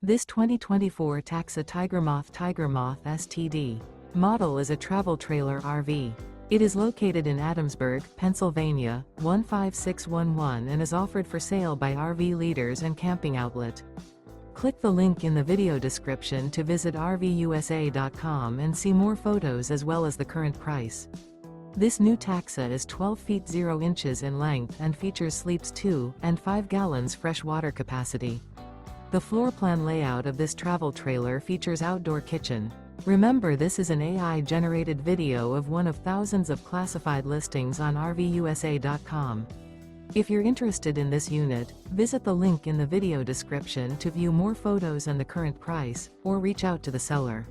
This 2024 Taxa TigerMoth STD model is a travel trailer RV. It is located in Adamsburg, Pennsylvania, 15611 and is offered for sale by RV Leaders and Camping Outlet. Click the link in the video description to visit RVUSA.com and see more photos as well as the current price. This new Taxa is 12 feet 0 inches in length and features sleeps 2 and 5 gallons fresh water capacity. The floor plan layout of this travel trailer features outdoor kitchen. Remember, this is an AI-generated video of one of thousands of classified listings on RVUSA.com. If you're interested in this unit, visit the link in the video description to view more photos and the current price, or reach out to the seller.